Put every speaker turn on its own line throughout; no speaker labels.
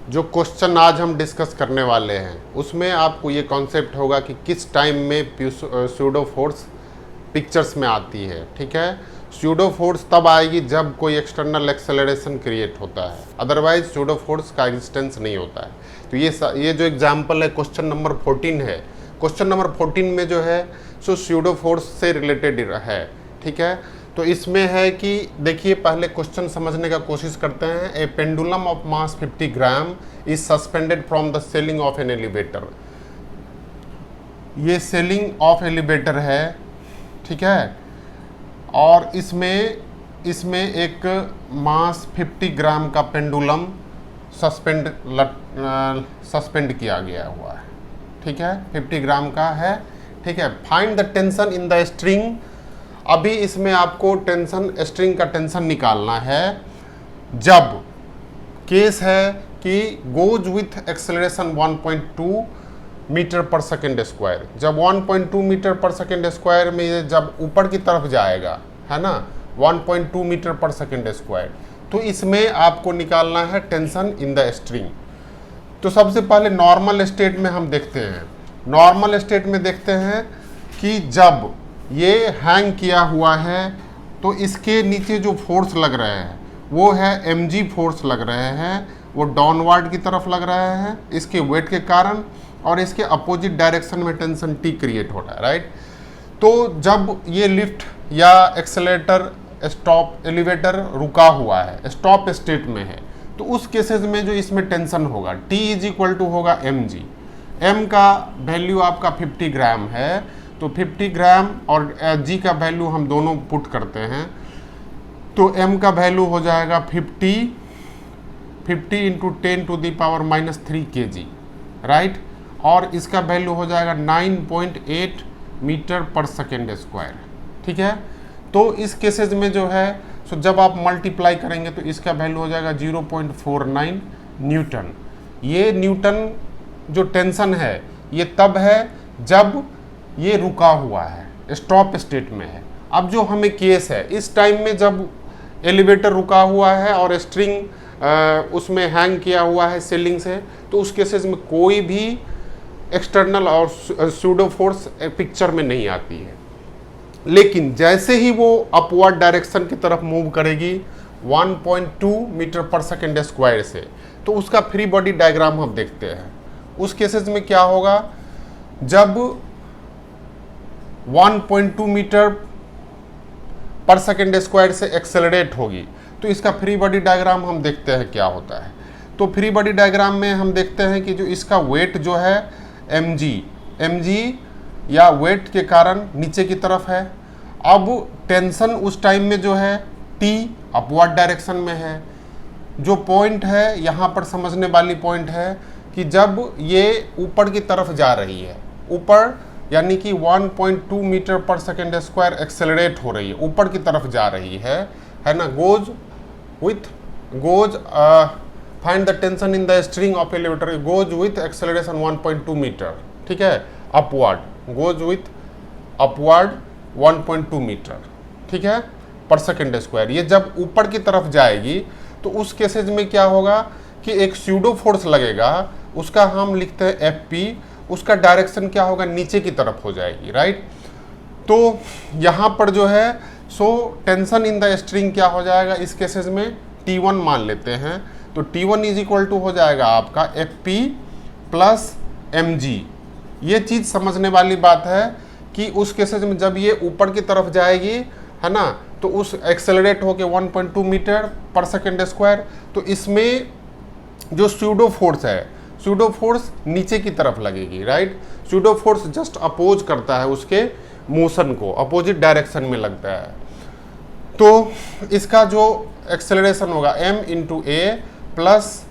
जो क्वेश्चन आज हम डिस्कस करने वाले हैं उसमें आपको ये कॉन्सेप्ट होगा कि किस टाइम में स्यूडो फोर्स पिक्चर्स में आती है। ठीक है, स्यूडो फोर्स तब आएगी जब कोई एक्सटर्नल एक्सेलरेशन क्रिएट होता है, अदरवाइज स्यूडो फोर्स का एग्जिस्टेंस नहीं होता है। तो ये जो एग्जाम्पल है क्वेश्चन नंबर 14 है, क्वेश्चन नंबर 14 में जो है सो स्यूडो फोर्स से रिलेटेड है। ठीक है, तो इसमें है कि देखिए पहले क्वेश्चन समझने का कोशिश करते हैं। A pendulum of mass 50 gram is suspended from the ceiling of an elevator. ये सेलिंग ऑफ एलिवेटर है, ठीक है, और इसमें एक मास 50 ग्राम का पेंडुलम सस्पेंड किया गया हुआ है। ठीक है, 50 ग्राम का है। ठीक है, find the tension in the string. अभी इसमें आपको टेंशन, स्ट्रिंग का टेंशन निकालना है जब केस है कि goes with acceleration 1.2 meter per second square. जब 1.2 मीटर पर सेकेंड स्क्वायर में ये जब ऊपर की तरफ जाएगा, है ना, 1.2 मीटर पर सेकेंड स्क्वायर, तो इसमें आपको निकालना है टेंशन इन द स्ट्रिंग। तो सबसे पहले नॉर्मल स्टेट में हम देखते हैं। नॉर्मल स्टेट में देखते हैं कि जब ये हैंग किया हुआ है तो इसके नीचे जो फोर्स लग रहे हैं वो है mg फोर्स लग रहे हैं, वो डाउनवर्ड की तरफ लग रहे हैं इसके वेट के कारण, और इसके अपोजिट डायरेक्शन में टेंशन T क्रिएट हो रहा है, राइट। तो जब ये लिफ्ट या एक्सेलेरेटर स्टॉप एलिवेटर रुका हुआ है, स्टॉप स्टेट में है, तो उस केसेस में जो इसमें टेंशन होगा T इज इक्वल टू होगा mg। m का वैल्यू आपका 50 ग्राम है, तो 50 ग्राम और g का वैल्यू हम दोनों पुट करते हैं, तो m का वैल्यू हो जाएगा 50 into 10 to the power -3 kg, right, और इसका वैल्यू हो जाएगा 9.8 मीटर पर सेकेंड स्क्वायर। ठीक है, तो इस केसेज में जो है सो जब आप मल्टीप्लाई करेंगे तो इसका वैल्यू हो जाएगा 0.49 न्यूटन। ये न्यूटन जो टेंशन है ये तब है जब ये रुका हुआ है, स्टॉप स्टेट में है। अब जो हमें केस है इस टाइम में जब एलिवेटर रुका हुआ है और स्ट्रिंग उसमें हैंग किया हुआ है सेलिंग से, तो उस केसेस में कोई भी एक्सटर्नल और स्यूडो फोर्स पिक्चर में नहीं आती है। लेकिन जैसे ही वो अपवर्ड डायरेक्शन की तरफ मूव करेगी 1.2 मीटर पर सेकेंड स्क्वायर से, तो उसका फ्री बॉडी डायग्राम हम देखते हैं। उस केसेस में क्या होगा, जब 1.2 मीटर पर सेकेंड स्क्वायर से एक्सेलरेट होगी तो इसका फ्री बॉडी डायग्राम हम देखते हैं क्या होता है। तो फ्री बॉडी डायग्राम में हम देखते हैं कि जो इसका वेट जो है mg या वेट के कारण नीचे की तरफ है। अब टेंशन उस टाइम में जो है T अपवर्ड डायरेक्शन में है। जो पॉइंट है यहाँ पर समझने वाली पॉइंट है कि जब ये ऊपर की तरफ जा रही है, ऊपर यानी कि 1.2 meter per second square accelerate हो रही है, ऊपर की तरफ जा रही है ना, goes find the tension in the string of elevator goes with acceleration 1.2 meter. ठीक है, upward, goes with upward 1.2 meter, ठीक है, पर सेकेंड स्क्वायर। ये जब ऊपर की तरफ जाएगी तो उस केसेज में क्या होगा कि एक स्यूडो फोर्स लगेगा, उसका हम लिखते हैं Fp, उसका डायरेक्शन क्या होगा, नीचे की तरफ हो जाएगी, राइट। तो यहाँ पर जो है so tension in the string क्या हो जाएगा, इस केसेस में T1 मान लेते हैं, तो T1 इज इक्वल टू हो जाएगा आपका Fp प्लस mg। ये चीज़ समझने वाली बात है कि उस केसेस में जब ये ऊपर की तरफ जाएगी, है ना, तो उस एक्सेलरेट होके 1.2 मीटर पर सेकेंड स्क्वायर, तो इसमें जो स्यूडो फोर्स है, स्यूडो फोर्स नीचे की तरफ लगेगी, right. Pseudo force just oppose करता है उसके मोशन को, अपोजिट डायरेक्शन में लगता है। तो इसका जो एक्सेलरेशन होगा m इंटू ए प्लस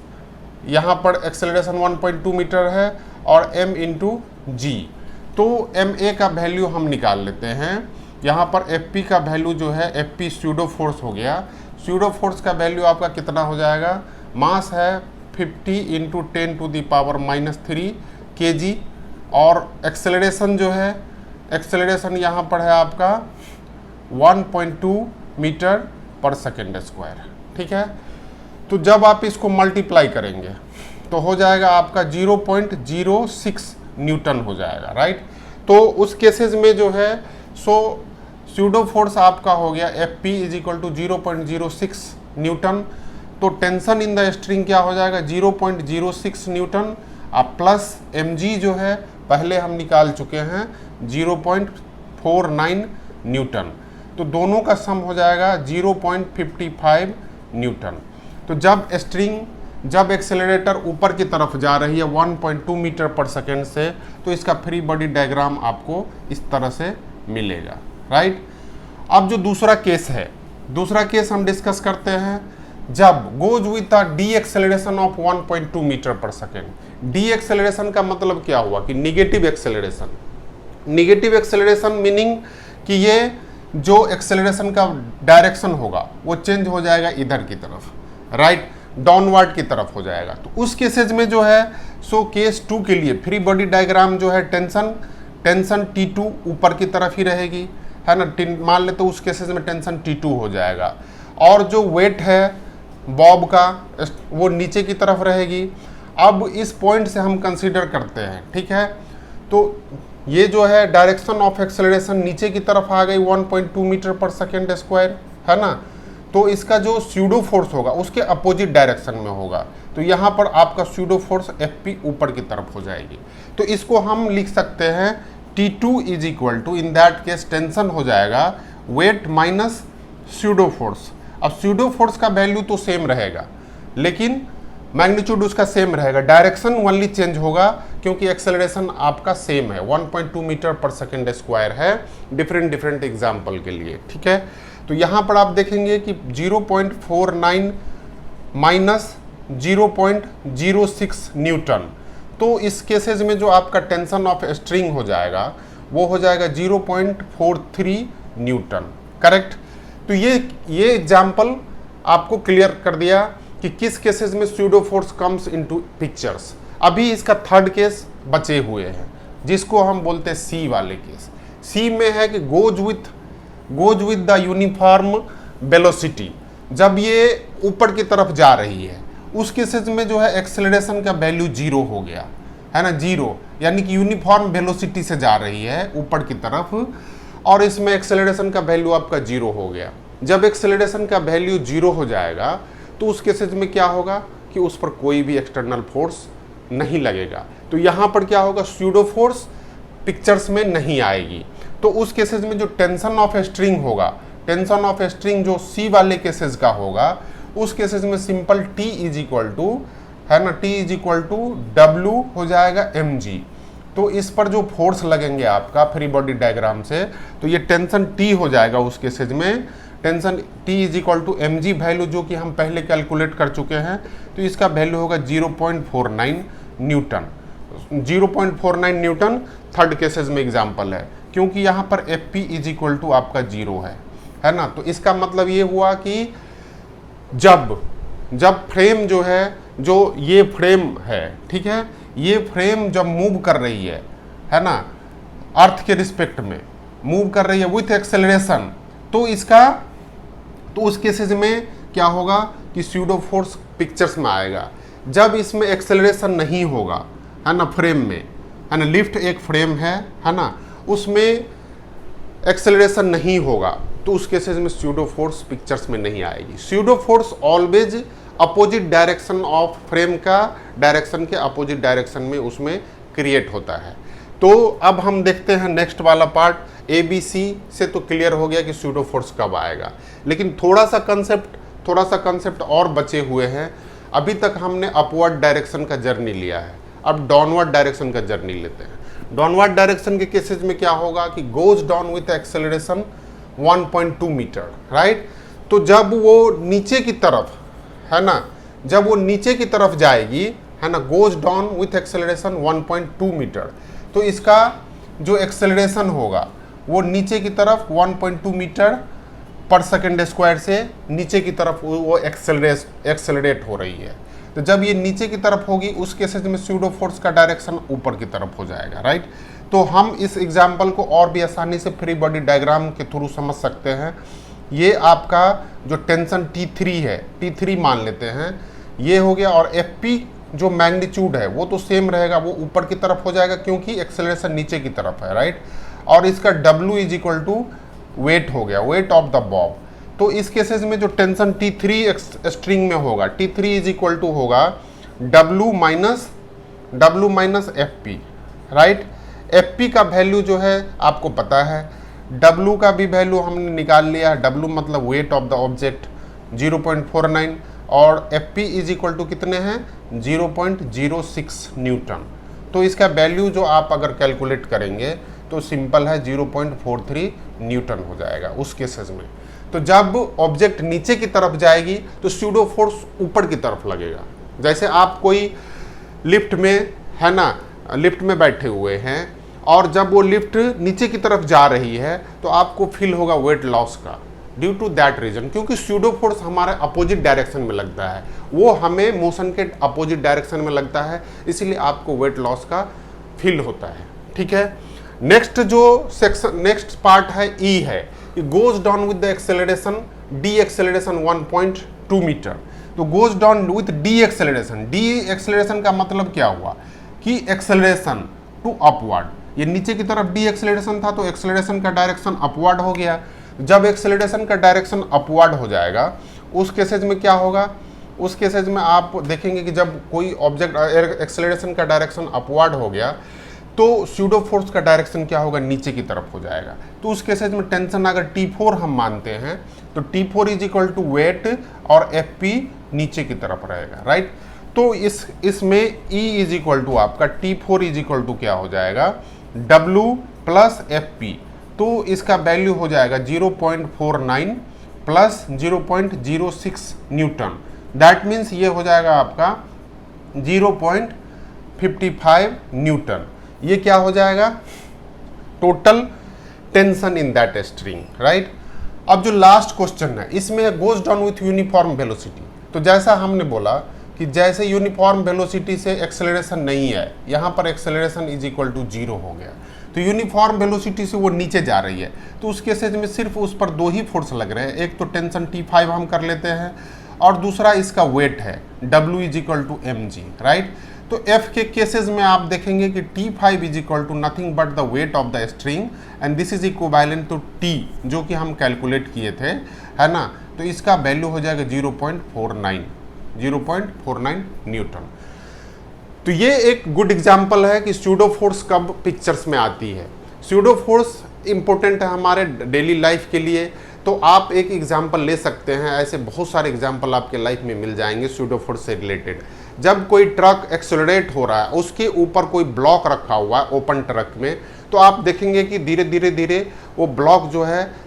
यहाँ पर एक्सेलरेशन 1.2 मीटर है और m इंटू जी। तो ma का वैल्यू हम निकाल लेते हैं। यहाँ पर fp का वैल्यू जो है, fp स्यूडो फोर्स हो गया। स्यूडो फोर्स का वैल्यू आपका कितना हो जाएगा, मास है 50 into 10 to the power -3 kg, और एक्सेलरेशन जो है, एक्सेलरेशन यहाँ पर है आपका 1.2 मीटर पर सेकेंड स्क्वायर। ठीक है, तो जब आप इसको मल्टीप्लाई करेंगे तो हो जाएगा आपका 0.06 न्यूटन हो जाएगा, राइट। तो उस केसेस में जो है सो स्यूडो फोर्स आपका हो गया Fp is equal to 0.06 newton. तो टेंशन इन द स्ट्रिंग क्या हो जाएगा 0.06 न्यूटन अब प्लस mg जो है पहले हम निकाल चुके हैं 0.49 न्यूटन। तो दोनों का सम हो जाएगा 0.55 न्यूटन। तो जब एक्सेलरेटर ऊपर की तरफ जा रही है 1.2 मीटर पर सेकेंड से, तो इसका फ्री बॉडी डायग्राम आपको इस तरह से मिलेगा, राइट। अब जो दूसरा केस है, दूसरा केस हम डिस्कस करते हैं जब goes with a de acceleration of 1.2 meter per second. De acceleration का मतलब क्या हुआ कि negative acceleration. Negative acceleration meaning कि ये जो एक्सेलरेशन का डायरेक्शन होगा वो चेंज हो जाएगा इधर की तरफ, राइट, डाउनवर्ड की तरफ हो जाएगा। तो उस केसेज में जो है सो केस 2 के लिए फ्री बॉडी डायग्राम जो है टेंशन T2 ऊपर की तरफ ही रहेगी, है ना। मान ले तो उस केसेज में टेंशन T2 हो जाएगा और जो वेट है बॉब का वो नीचे की तरफ रहेगी। अब इस पॉइंट से हम कंसीडर करते हैं, ठीक है। तो ये जो है डायरेक्शन ऑफ एक्सेलरेशन नीचे की तरफ आ गई 1.2 मीटर पर सेकेंड स्क्वायर, है ना। तो इसका जो स्यूडो फोर्स होगा उसके अपोजिट डायरेक्शन में होगा। तो यहाँ पर आपका स्यूडो फोर्स Fp ऊपर की तरफ हो जाएगी। तो इसको हम लिख सकते हैं T2 is equal to, in that case tension हो जाएगा वेट माइनस स्यूडो फोर्स। अब स्यूडो फोर्स का वैल्यू तो सेम रहेगा लेकिन मैग्नीट्यूड उसका सेम रहेगा, डायरेक्शन ओनली चेंज होगा क्योंकि एक्सेलरेशन आपका सेम है, 1.2 मीटर पर सेकेंड स्क्वायर है डिफरेंट एग्जाम्पल के लिए, ठीक है। तो यहाँ पर आप देखेंगे कि 0.49 माइनस 0.06 न्यूटन। तो इस केसेज में जो आपका टेंशन ऑफ स्ट्रिंग हो जाएगा वो हो जाएगा 0.43 न्यूटन, करेक्ट। तो ये एग्जाम्पल आपको क्लियर कर दिया कि किस केसेस में pseudo force comes into pictures. अभी इसका थर्ड केस बचे हुए हैं जिसको हम बोलते हैं सी वाले केस। सी में है कि goes with the uniform velocity. जब ये ऊपर की तरफ जा रही है उस केसेस में जो है एक्सेलरेशन का वैल्यू 0 हो गया, है ना, 0, यानी कि यूनिफॉर्म वेलोसिटी से जा रही है ऊपर की तरफ और इसमें एक्सेलरेशन का वैल्यू आपका 0 हो गया। जब एक्सेलरेशन का वैल्यू 0 हो जाएगा तो उस केसेज में क्या होगा कि उस पर कोई भी एक्सटर्नल फोर्स नहीं लगेगा। तो यहाँ पर क्या होगा स्यूडो फोर्स पिक्चर्स में नहीं आएगी। तो उस केसेज में जो टेंशन ऑफ स्ट्रिंग होगा, टेंशन ऑफ स्ट्रिंग जो सी वाले केसेज का होगा उस केसेज में simple T is equal to, है ना, T is equal to W हो जाएगा mg। तो इस पर जो फोर्स लगेंगे आपका फ्री बॉडी डायग्राम से, तो ये टेंशन T हो जाएगा उस केसेज में। Tension T is equal to mg value जो कि हम पहले कैलकुलेट कर चुके हैं, तो इसका वैल्यू होगा 0.49 न्यूटन। 0.49 न्यूटन थर्ड केसेज में एग्जाम्पल है क्योंकि यहाँ पर Fp इज इक्वल टू आपका 0 है ना। तो इसका मतलब ये हुआ कि जब फ्रेम जो है, जो ये फ्रेम है, ठीक है, ये फ्रेम जब मूव कर रही है ना, अर्थ के रिस्पेक्ट में मूव कर रही है विथ एक्सेलरेशन, तो उस केसेज में क्या होगा कि स्यूडो फोर्स पिक्चर्स में आएगा। जब इसमें एक्सेलरेशन नहीं होगा, है ना, फ्रेम में, है ना, लिफ्ट एक फ्रेम है ना, उसमें एक्सेलरेशन नहीं होगा तो उस केसेज में स्यूडो फोर्स पिक्चर्स में नहीं आएगी। Pseudo force always opposite direction of frame का डायरेक्शन के अपोजिट डायरेक्शन में उसमें क्रिएट होता है। तो अब हम देखते हैं नेक्स्ट वाला पार्ट। ABC से तो क्लियर हो गया कि स्यूडो फोर्स कब आएगा, लेकिन थोड़ा सा कंसेप्ट और बचे हुए हैं। अभी तक हमने अपवर्ड डायरेक्शन का जर्नी लिया है, अब डाउनवर्ड डायरेक्शन का जर्नी लेते हैं। डाउनवर्ड डायरेक्शन के केसेज में क्या होगा कि goes down with acceleration 1.2 meter, right. तो जब वो नीचे की तरफ, है ना, जब वो नीचे की तरफ जाएगी, है ना, goes down with acceleration 1.2 metre, तो इसका जो एक्सेलरेशन होगा वो नीचे की तरफ 1.2 मीटर पर सेकेंड स्क्वायर से नीचे की तरफ वो एक्सेलरेट हो रही है। तो जब ये नीचे की तरफ होगी उस केसेज में स्यूडो फोर्स का डायरेक्शन ऊपर की तरफ हो जाएगा, राइट। तो हम इस एग्जाम्पल को और भी आसानी से फ्री बॉडी डायग्राम के थ्रू समझ सकते हैं। ये आपका जो टेंशन T3 है, T3 मान लेते हैं, ये हो गया, और Fp जो मैग्नीट्यूड है वो तो सेम रहेगा, वो ऊपर की तरफ हो जाएगा क्योंकि एक्सेलरेशन नीचे की तरफ है, राइट। और इसका W is equal to weight हो गया, वेट ऑफ द बॉब। तो इस केसेस में जो टेंशन T3 स्ट्रिंग में होगा, T3 इज इक्वल टू होगा W minus FP, right. FP का वैल्यू जो है आपको पता है, W का भी वैल्यू हमने निकाल लिया, W मतलब वेट ऑफ द ऑब्जेक्ट 0.49 और FP इज इक्वल टू कितने हैं 0.06 न्यूटन। तो इसका वैल्यू जो आप अगर कैलकुलेट करेंगे तो सिंपल है 0.43 न्यूटन हो जाएगा उस केसेस में। तो जब ऑब्जेक्ट नीचे की तरफ जाएगी तो स्यूडो फोर्स ऊपर की तरफ लगेगा। जैसे आप कोई लिफ्ट में है ना, लिफ्ट में बैठे हुए हैं और जब वो लिफ्ट नीचे की तरफ जा रही है तो आपको फील होगा वेट लॉस का, ड्यू टू दैट रीजन, क्योंकि स्यूडो फोर्स हमारे अपोजिट डायरेक्शन में लगता है, वो हमें मोशन के अपोजिट डायरेक्शन में लगता है, इसीलिए आपको वेट लॉस का फील होता है, ठीक है। नेक्स्ट जो सेक्शन, नेक्स्ट पार्ट है ई है, goes down with the acceleration deceleration 1.2 metre. तो goes down with deceleration, D acceleration का मतलब क्या हुआ कि एक्सेलरेशन टू अपवर्ड, ये नीचे की तरफ डी एक्सेलरेशन था तो एक्सेलरेशन का डायरेक्शन अपवर्ड हो गया। जब एक्सेलरेशन का डायरेक्शन अपवर्ड हो जाएगा उस केसेज में क्या होगा, उस केसेज में आप देखेंगे कि जब कोई ऑब्जेक्ट एक्सेलरेशन का डायरेक्शन अपवर्ड हो गया तो स्यूडो फोर्स का डायरेक्शन क्या होगा, नीचे की तरफ हो जाएगा। तो उस केसेज में टेंशन अगर T4 हम मानते हैं तो T4 is equal to weight और FP नीचे की तरफ रहेगा, राइट। तो इसमें E इज इक्वल टू आपका T4 इज इक्वल टू क्या हो जाएगा W प्लस FP। तो इसका वैल्यू हो जाएगा 0.49 प्लस 0.06 न्यूटन, दैट मीन्स ये हो जाएगा आपका 0.55 न्यूटन। ये क्या हो जाएगा total tension in that string, right. अब जो लास्ट क्वेश्चन है इसमें goes down with uniform velocity. तो जैसा हमने बोला कि जैसे यूनिफॉर्म वेलोसिटी से एक्सेलरेशन नहीं है, यहाँ पर एक्सेलरेशन इज इक्वल टू 0 हो गया, तो यूनिफॉर्म वेलोसिटी से वो नीचे जा रही है, तो उस केसेज में सिर्फ उस पर दो ही फोर्स लग रहे हैं, एक तो टेंशन T5 हम कर लेते हैं और दूसरा इसका वेट है W is equal to mg, right. तो F के केसेस में आप देखेंगे कि T5 is equal to nothing but the weight of the string and this is equivalent to T, जो कि हम कैलकुलेट किए थे, है ना। तो इसका वैल्यू हो जाएगा 0.49 न्यूटन। तो ये एक गुड एग्जाम्पल है कि स्यूडो फोर्स कब पिक्चर्स में आती है। स्यूडो फोर्स इंपॉर्टेंट है हमारे डेली लाइफ के लिए, तो आप एक एग्जाम्पल ले सकते हैं, ऐसे बहुत सारे एग्जाम्पल आपके लाइफ में मिल जाएंगे स्यूडो फोर्स से रिलेटेड। जब कोई ट्रक एक्सेलरेट हो रहा है, उसके ऊपर कोई ब्लॉक रखा हुआ है ओपन ट्रक में, तो आप देखेंगे कि धीरे धीरे वो ब्लॉक जो है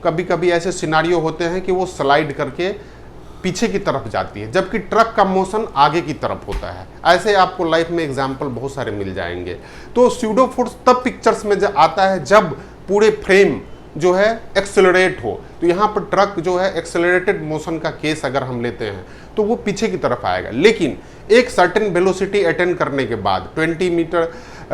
कभी कभी ऐसे सिनारियो होते हैं कि वो स्लाइड करके पीछे की तरफ जाती है, जबकि ट्रक का मोशन आगे की तरफ होता है। ऐसे आपको लाइफ में एग्जाम्पल बहुत सारे मिल जाएंगे। तो स्यूडो फोर्स तब पिक्चर्स में आता है जब पूरे फ्रेम जो है एक्सेलरेट हो। तो यहाँ पर ट्रक जो है एक्सेलरेटेड मोशन का केस अगर हम लेते हैं तो वो पीछे की तरफ आएगा, लेकिन एक सर्टेन वेलोसिटी अटेन करने के बाद 20 मीटर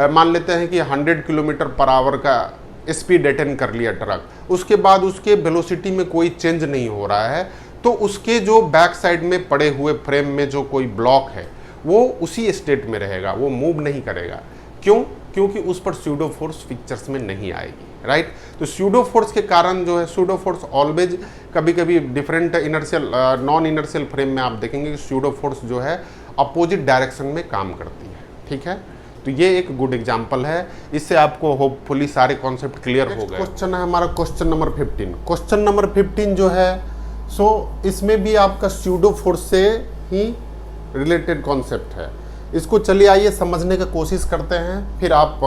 मान लेते हैं कि 100 किलोमीटर पर आवर का स्पीड अटेन कर लिया ट्रक, उसके बाद उसके वेलोसिटी में कोई चेंज नहीं हो रहा है, तो उसके जो बैक साइड में पड़े हुए फ्रेम में जो कोई ब्लॉक है वो उसी स्टेट में रहेगा, वो मूव नहीं करेगा। क्यों? क्योंकि उस पर स्यूडो फोर्स पिक्चर्स में नहीं आएगी, राइट। तो स्यूडो फोर्स के कारण जो है स्यूडो फोर्स ऑलवेज कभी कभी different inertial non inertial frame में आप देखेंगे कि स्यूडो फोर्स जो है अपोजिट डायरेक्शन में काम करती है, ठीक है। तो ये एक गुड एग्जांपल है, इससे आपको होपफुली सारे कॉन्सेप्ट क्लियर हो गए। क्वेश्चन है हमारा क्वेश्चन नंबर 15। क्वेश्चन नंबर 15 जो है इसमें भी आपका स्यूडो फोर्स से ही रिलेटेड कॉन्सेप्ट है। इसको चलिए आइए समझने की कोशिश करते हैं, फिर आप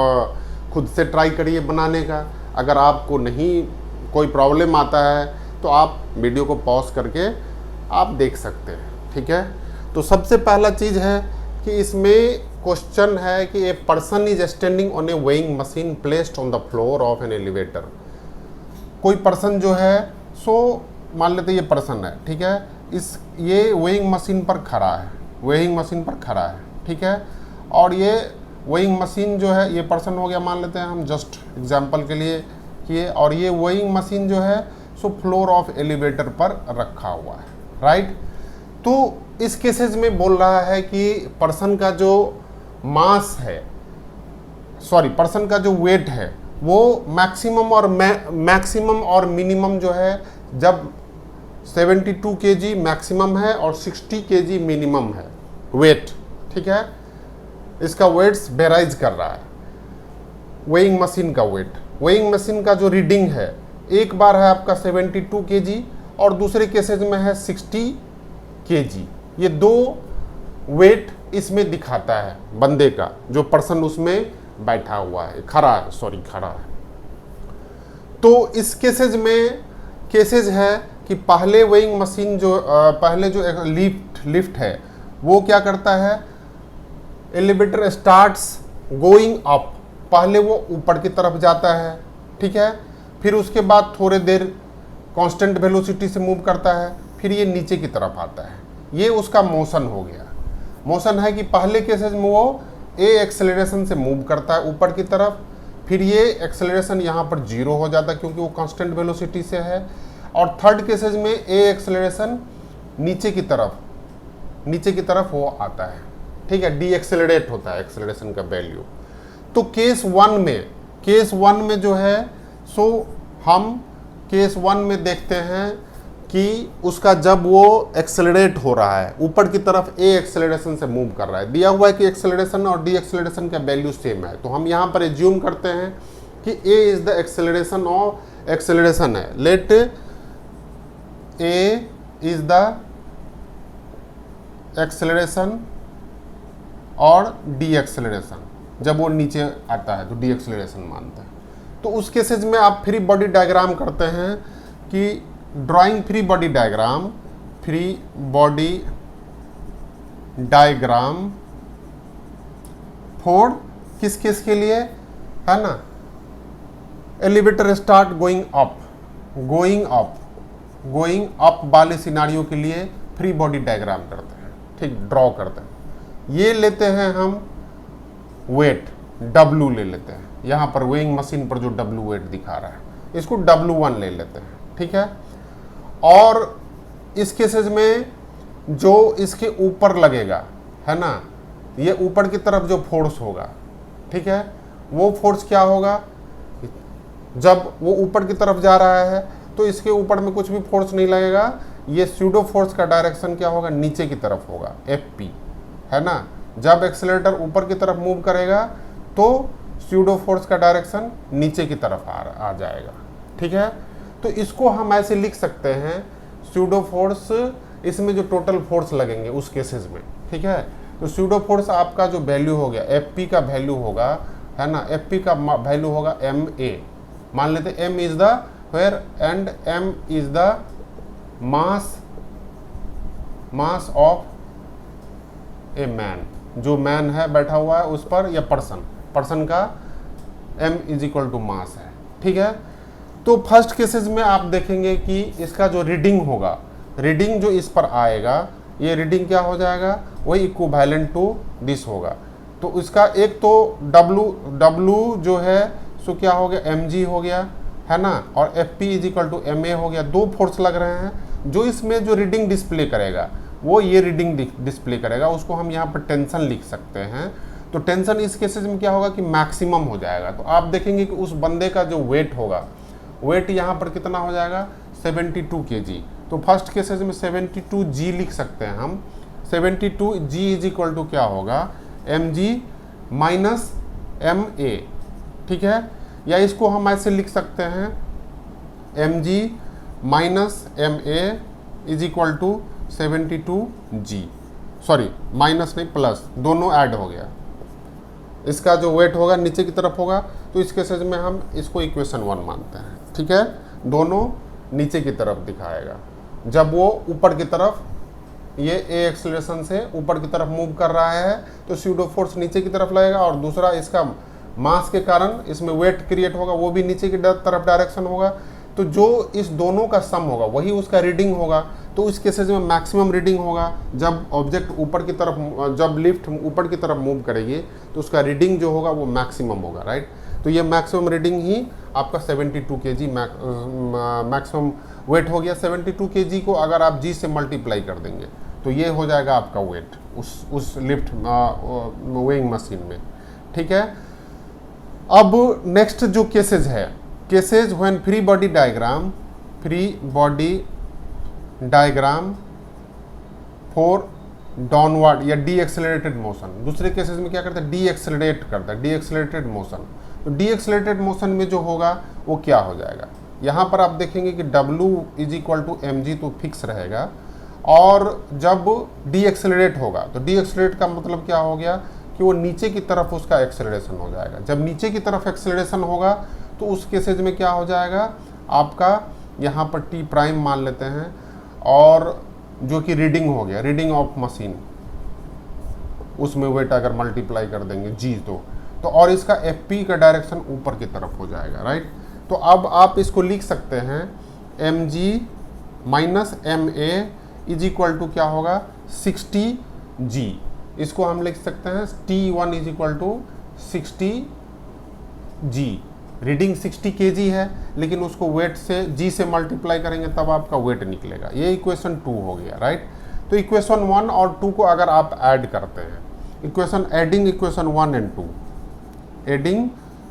खुद से ट्राई करिए बनाने का। अगर आपको नहीं कोई प्रॉब्लम आता है तो आप वीडियो को पॉज करके आप देख सकते हैं, ठीक है। तो सबसे पहला चीज़ है कि इसमें क्वेश्चन है कि a person is standing on A weighing machine placed on the floor of an elevator. कोई पर्सन जो है मान लेते ये पर्सन है, ठीक है, ये वेइंग मशीन पर खड़ा है, वेइंग मशीन पर खड़ा है, ठीक है। और ये वेइंग मशीन जो है, ये पर्सन हो गया मान लेते हैं हम जस्ट एग्जांपल के लिए किए, और ये वेइंग मशीन जो है फ्लोर ऑफ एलिवेटर पर रखा हुआ है, राइट। तो इस केसेस में बोल रहा है कि पर्सन का जो मास है, सॉरी पर्सन का जो वेट है वो मैक्सिमम और मिनिमम जो है, जब 72 केजी मैक्सिमम है और 60 केजी मिनिमम है वेट, ठीक है। इसका वेट्स वेराइज कर रहा है, वेइंग मशीन का वेट, वेइंग मशीन का जो रीडिंग है, एक बार है आपका 72 केजी और दूसरे केसेज में है 60 केजी। ये दो वेट इसमें दिखाता है बंदे का, जो पर्सन उसमें बैठा हुआ है, खड़ा है। तो इस केसेज में केसेज है कि पहले वेइंग मशीन जो पहले जो लिफ्ट है वो क्या करता है, एलिवेटर स्टार्ट्स गोइंग अप, पहले वो ऊपर की तरफ जाता है, ठीक है। फिर उसके बाद थोड़े देर कांस्टेंट वेलोसिटी से मूव करता है, फिर ये नीचे की तरफ आता है। ये उसका मोशन हो गया। मोशन है कि पहले केसेस में वो ए एक्सेलरेशन से मूव करता है ऊपर की तरफ, फिर ये एक्सेलरेशन यहाँ पर 0 हो जाता है क्योंकि वो कांस्टेंट वेलोसिटी से है। और थर्ड केसेस में ए एक्सेलरेशन नीचे की तरफ वो आता है, ठीक है, डी एक्सेलरेट होता है एक्सेलरेशन का वैल्यू। तो केस वन में जो है, सो हम केस 1 में देखते हैं कि उसका जब वो एक्सेलरेट हो रहा है ऊपर की तरफ, ए एक्सेलरेशन से मूव कर रहा है, दिया हुआ है कि एक्सेलरेशन और डी एक्सेलरेशन का वैल्यू सेम है, तो हम यहाँ पर एज्यूम करते हैं कि ए इज द एक्सेलरेशन और एक्सेलरेशन है। Let a is the acceleration और डी एक्सेलरेशन, जब वो नीचे आता है तो डी एक्सेलरेशन मानते हैं। तो उस केसेज में आप फ्री बॉडी डायग्राम करते हैं कि drawing free body diagram for किस केस के लिए, है ना, एलिवेटर स्टार्ट गोइंग अप वाले सिनारियो के लिए फ्री बॉडी डायग्राम करते हैं, ठीक, ड्रॉ करते हैं। ये लेते हैं हम वेट W ले लेते हैं, यहाँ पर वेइंग मशीन पर जो W वेट दिखा रहा है, इसको W1 ले लेते हैं, ठीक है। और इस केसेज में जो इसके ऊपर लगेगा, है ना, ये ऊपर की तरफ जो फोर्स होगा, ठीक है, वो फोर्स क्या होगा, जब वो ऊपर की तरफ जा रहा है तो इसके ऊपर में कुछ भी फोर्स नहीं लगेगा, ये स्यूडो फोर्स का डायरेक्शन क्या होगा, नीचे की तरफ होगा, FP, है ना। जब एक्सेलरेटर ऊपर की तरफ मूव करेगा तो स्यूडो फोर्स का डायरेक्शन नीचे की तरफ आ जाएगा, ठीक है। तो इसको हम ऐसे लिख सकते हैं, स्यूडो फोर्स, इसमें जो टोटल फोर्स लगेंगे उस केसेस में, ठीक है। तो स्यूडो फोर्स आपका जो वैल्यू हो गया, FP का वैल्यू होगा, है ना, FP का वैल्यू होगा MA, मान लेते M is the where and M is the mass of a man, जो मैन है बैठा हुआ है उस पर, या पर्सन का M is equal to mass है, ठीक है। तो फर्स्ट केसेस में आप देखेंगे कि इसका जो रीडिंग होगा, रीडिंग जो इस पर आएगा, ये रीडिंग क्या हो जाएगा, वही इक्विवेलेंट टू दिस होगा। तो इसका एक तो W जो है सो क्या हो गया, mg हो गया, है ना, और FP is equal to MA हो गया। दो फोर्स लग रहे हैं, जो इसमें जो रीडिंग डिस्प्ले करेगा वो ये रीडिंग डिस्प्ले करेगा, उसको हम यहाँ पर टेंशन लिख सकते हैं। तो टेंशन इस केसेस में क्या होगा कि मैक्सिमम हो जाएगा। तो आप देखेंगे कि उस बंदे का जो वेट होगा, वेट यहाँ पर कितना हो जाएगा, 72 kg। तो फर्स्ट केसेस में 72 G लिख सकते हैं हम, 72 G इज इक्वल टू क्या होगा, mg माइनस MA, ठीक है। या इसको हम ऐसे लिख सकते हैं, mg minus MA is equal to 72 G, sorry minus नहीं प्लस, दोनों ऐड हो गया। इसका जो वेट होगा नीचे की तरफ होगा, तो इस केसेस में हम इसको इक्वेशन 1 मानते हैं, ठीक है। दोनों नीचे की तरफ दिखाएगा, जब वो ऊपर की तरफ, ये ए एक्सेलरेशन से ऊपर की तरफ मूव कर रहा है तो स्यूडो फोर्स नीचे की तरफ लगेगा, और दूसरा इसका मास के कारण इसमें वेट क्रिएट होगा, वो भी नीचे की तरफ डायरेक्शन होगा। तो जो इस दोनों का सम होगा वही उसका रीडिंग होगा। तो इस केसेस में मैक्सिमम रीडिंग होगा जब ऑब्जेक्ट ऊपर की तरफ, जब लिफ्ट ऊपर की तरफ मूव करेगी तो उसका रीडिंग जो होगा वो मैक्सिमम होगा, राइट। तो ये मैक्सिमम रीडिंग ही आपका 72 kg मैक्सिमम वेट हो गया। 72 kg को अगर आप G से मल्टीप्लाई कर देंगे तो ये हो जाएगा आपका वेट उस लिफ्ट वेइंग मशीन में, ठीक है। अब नेक्स्ट जो केसेज है, cases when free body diagram for downward या डी एक्सेलरेटेड मोशन। दूसरे केसेस में क्या करता है, डी एक्सेलरेट करता है, डी एक्सेलरेटेड मोशन। तो डी एक्सेलरेटेड मोशन में जो होगा वो क्या हो जाएगा, यहाँ पर आप देखेंगे कि W = mg तो फिक्स रहेगा, और जब डी एक्सेलरेट होगा तो डी एक्सेलरेट का मतलब क्या हो गया कि वो नीचे की तरफ उसका एक्सेलरेशन हो जाएगा। जब नीचे की तरफ एक्सेलरेशन होगा तो उस केसेज में क्या हो जाएगा आपका, यहाँ पर T' मान लेते हैं, और जो कि रीडिंग हो गया, रीडिंग ऑफ मशीन, उसमें वेट अगर मल्टीप्लाई कर देंगे G तो और इसका FP का डायरेक्शन ऊपर की तरफ हो जाएगा, राइट। तो अब आप इसको लिख सकते हैं mg - ma = क्या होगा 60g। इसको हम लिख सकते हैं T1 = 60g। रीडिंग 60 kg है, लेकिन उसको वेट से g से मल्टीप्लाई करेंगे तब आपका वेट निकलेगा। ये इक्वेशन 2 हो गया, राइट। तो इक्वेशन 1 और 2 को अगर आप ऐड करते हैं, adding equation 1 and 2, adding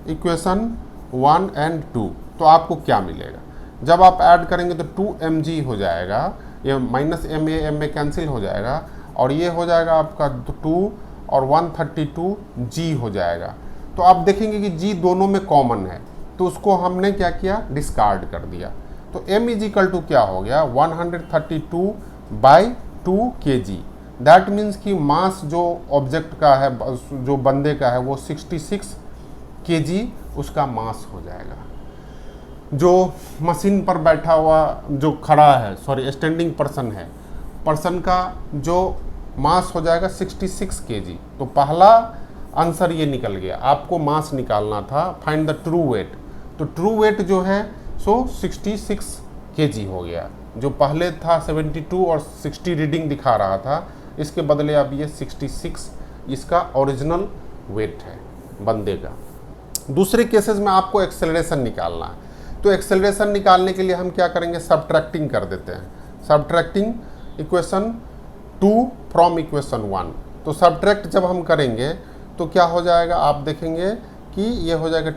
equation 1 and 2, तो आपको क्या मिलेगा, जब आप ऐड करेंगे तो 2mg हो जाएगा, ये -ma कैंसिल हो जाएगा, और ये हो जाएगा आपका 2 और 132g हो जाएगा। तो आप देखेंगे कि g दोनों में कॉमन है, तो उसको हमने क्या किया, डिस्कार्ड कर दिया। तो m = क्या हो गया 132/2 kg। दैट मीन्स कि मास जो ऑब्जेक्ट का है, जो बंदे का है, वो 66 kg उसका मास हो जाएगा। जो मशीन पर बैठा हुआ जो खड़ा है, सॉरी स्टैंडिंग पर्सन है, पर्सन का जो मास हो जाएगा 66 kg। तो पहला आंसर ये निकल गया, आपको मास निकालना था, फाइंड द ट्रू वेट। तो ट्रू वेट जो है सो 66 kg हो गया। जो पहले था 72 और 60 रीडिंग दिखा रहा था, इसके बदले अब ये 66 इसका ओरिजिनल वेट है बंदे का। दूसरे केसेस में आपको एक्सेलरेशन निकालना है, तो एक्सेलरेशन निकालने के लिए हम क्या करेंगे, सब्ट्रैक्टिंग कर देते हैं, सब्ट्रैक्टिंग इक्वेशन 2 फ्रॉम इक्वेशन 1। तो सब्ट्रैक्ट जब हम करेंगे तो क्या हो जाएगा, आप देखेंगे कि ये हो जाएगा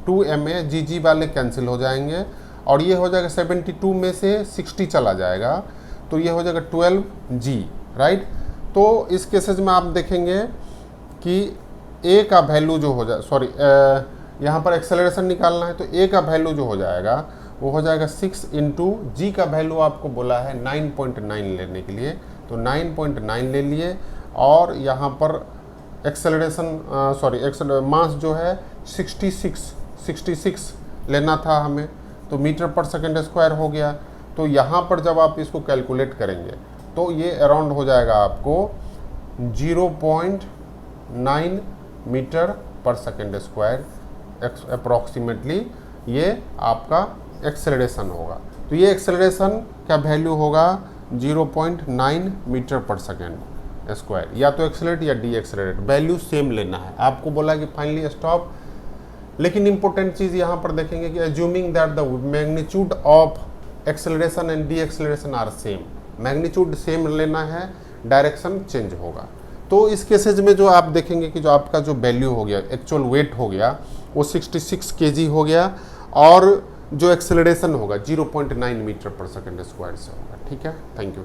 2ma जी वाले कैंसिल हो जाएंगे, और ये हो जाएगा 72 में से 60 चला जाएगा, तो ये हो जाएगा 12g, राइट। तो इस केसेज में आप देखेंगे कि a का वैल्यू जो हो जाए, सॉरी यहाँ पर एक्सेलरेशन निकालना है, तो a का वैल्यू जो हो जाएगा वो हो जाएगा 6 × g का वैल्यू आपको बोला है 9.9 लेने के लिए, तो 9.9 ले लिए, और यहाँ पर एक्सेलरेशन मास जो है 66 लेना था हमें, तो मीटर पर सेकेंड स्क्वायर हो गया। तो यहाँ पर जब आप इसको कैलकुलेट करेंगे तो ये अराउंड हो जाएगा आपको 0.9 metre per second square approximately, ये आपका एक्सेलरेशन होगा। तो ये एक्सेलरेशन का वैल्यू होगा 0.9 मीटर पर सेकेंड स्क्वायर, या तो एक्सेलरेट या डी एक्सेलरेट, वैल्यू सेम लेना है। आपको बोला कि फाइनली स्टॉप, लेकिन इंपॉर्टेंट चीज़ यहाँ पर देखेंगे कि assuming that the magnitude of acceleration and de acceleration are same, magnitude same लेना है, डायरेक्शन चेंज होगा। तो इस केसेज में जो आप देखेंगे कि जो आपका जो वैल्यू हो गया, एक्चुअल वेट हो गया, वो 66 kg हो गया, और जो एक्सेलरेशन होगा 0.9 मीटर पर सेकेंड स्क्वायर से होगा, ठीक है। Thank you.